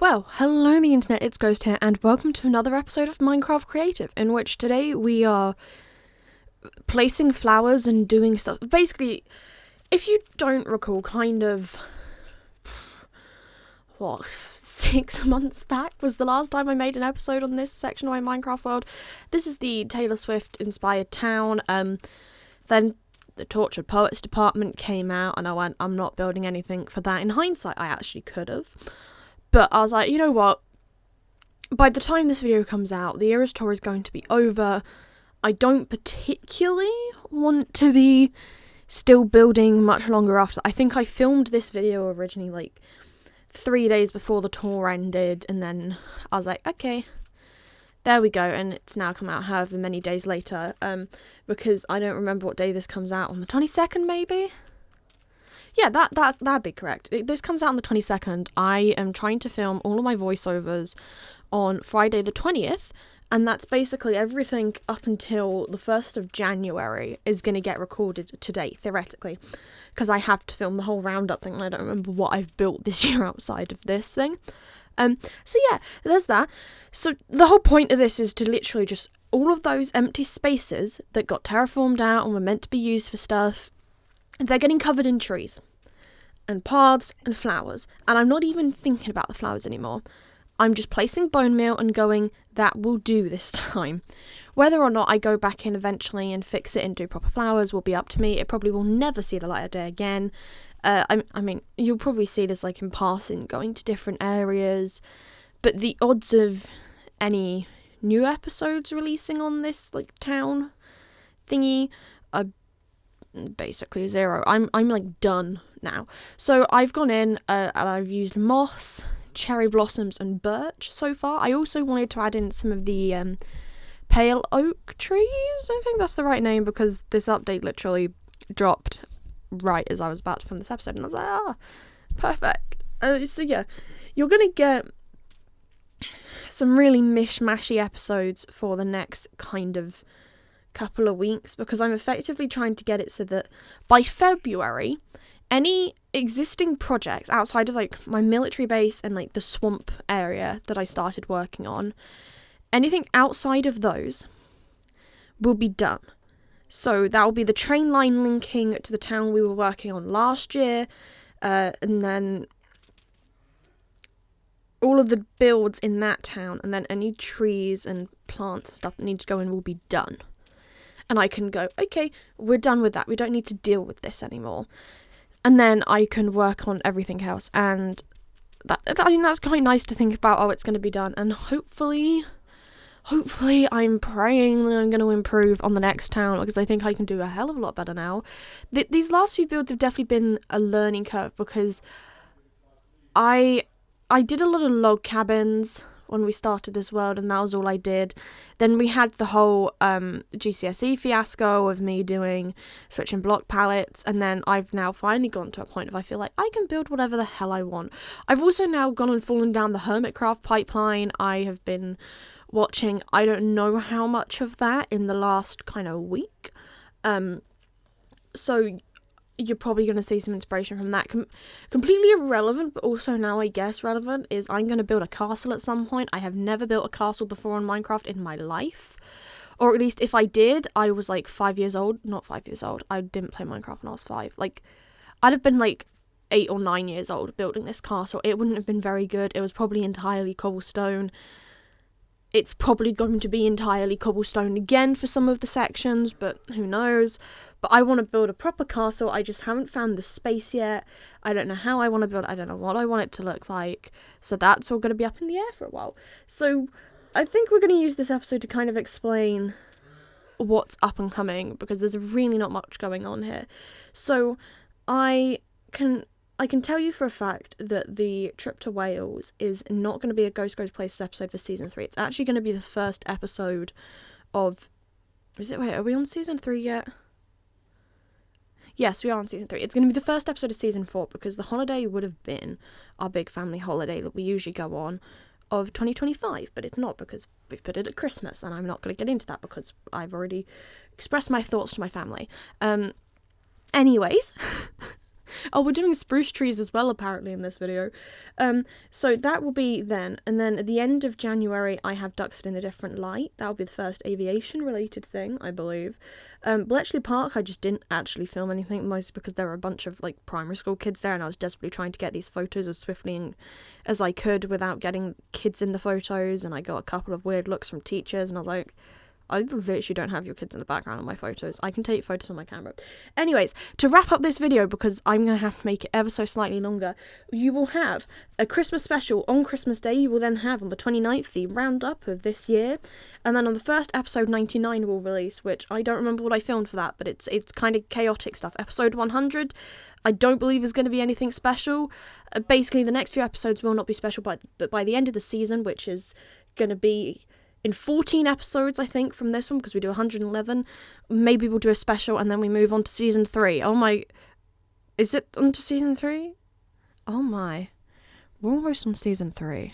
Well, hello the internet, it's Ghost here, and welcome to another episode of Minecraft Creative, in which today we are placing flowers and doing stuff. Basically, if you don't recall, 6 months back was the last time I made an episode on this section of my Minecraft world. This is the Taylor Swift inspired town. Then the Tortured Poets department came out, and I went, I'm not building anything for that. In hindsight, I actually could have. But I was like, you know what? By the time this video comes out, the Eras tour is going to be over. I don't particularly want to be still building much longer after. I think I filmed this video originally 3 days before the tour ended, and then I was like, okay, there we go, and it's now come out however many days later, because I don't remember what day this comes out, on the 22nd maybe? Yeah, that'd be correct. This comes out on the 22nd. I am trying to film all of my voiceovers on Friday the 20th, and that's basically everything up until the 1st of January is going to get recorded today, theoretically, because I have to film the whole roundup thing, and I don't remember what I've built this year outside of this thing. So yeah, there's that. So the whole point of this is to literally just all of those empty spaces that got terraformed out and were meant to be used for stuff, they're getting covered in trees and paths and flowers. And I'm not even thinking about the flowers anymore. I'm just placing bone meal and going, that will do this time. Whether or not I go back in eventually and fix it and do proper flowers will be up to me. It probably will never see the light of day again. I mean, you'll probably see this in passing, going to different areas. But the odds of any new episodes releasing on this town thingy are basically zero. I'm done now. So I've gone in and I've used moss, cherry blossoms and birch so far. I also wanted to add in some of the pale oak trees. I think that's the right name, because this update literally dropped right as I was about to film this episode, and I was like, perfect. So yeah, you're gonna get some really mishmashy episodes for the next kind of couple of weeks, because I'm effectively trying to get it so that by February, any existing projects outside of my military base and the swamp area that I started working on, anything outside of those will be done. So that will be the train line linking to the town we were working on last year, and then all of the builds in that town, and then any trees and plants and stuff that need to go in will be done. And I can go, okay, we're done with that. We don't need to deal with this anymore. And then I can work on everything else. And that's quite nice to think about. Oh, it's going to be done. And hopefully I'm praying that I'm going to improve on the next town, because I think I can do a hell of a lot better now. These last few builds have definitely been a learning curve, because I did a lot of log cabins when we started this world, and that was all I did. Then we had the whole GCSE fiasco of me doing switching block pallets, and then I've now finally gone to a point of I feel like I can build whatever the hell I want. I've also now gone and fallen down the Hermitcraft pipeline. I have been watching I don't know how much of that in the last kind of week. So you're probably going to see some inspiration from that. Completely irrelevant, but also now I guess relevant, is I'm going to build a castle at some point. I have never built a castle before on Minecraft in my life. Or at least if I did, I was 5 years old. Not 5 years old. I didn't play Minecraft when I was 5. I'd have been 8 or 9 years old building this castle. It wouldn't have been very good. It was probably entirely cobblestone. It's probably going to be entirely cobblestone again for some of the sections, but who knows. But I want to build a proper castle. I just haven't found the space yet. I don't know how I want to build it. I don't know what I want it to look like. So that's all going to be up in the air for a while. So I think we're going to use this episode to kind of explain what's up and coming, because there's really not much going on here. So I can tell you for a fact that the trip to Wales is not going to be a Ghost Goes Places episode for season 3. It's actually going to be the first episode of... are we on season 3 yet? Yes, we are on season 3. It's going to be the first episode of season 4, because the holiday would have been our big family holiday that we usually go on of 2025, but it's not, because we've put it at Christmas, and I'm not going to get into that because I've already expressed my thoughts to my family. Anyways... Oh, we're doing spruce trees as well, apparently, in this video. So that will be then. And then at the end of January, I have Ducks in a Different Light. That will be the first aviation-related thing, I believe. Bletchley Park, I just didn't actually film anything, mostly because there were a bunch of, like, primary school kids there, and I was desperately trying to get these photos as swiftly as I could without getting kids in the photos, and I got a couple of weird looks from teachers, and I was like, I literally don't have your kids in the background on my photos. I can take photos on my camera. Anyways, to wrap up this video, because I'm going to have to make it ever so slightly longer, you will have a Christmas special on Christmas Day. You will then have on the 29th the roundup of this year. And then on the first episode 99 will release, which I don't remember what I filmed for that, but it's kind of chaotic stuff. Episode 100, I don't believe is going to be anything special. Basically, the next few episodes will not be special, but by the end of the season, which is going to be in 14 episodes, I think, from this one, because we do 111, maybe we'll do a special, and then we move on to season 3. Oh my, is it on to season 3? Oh my, we're almost on season 3.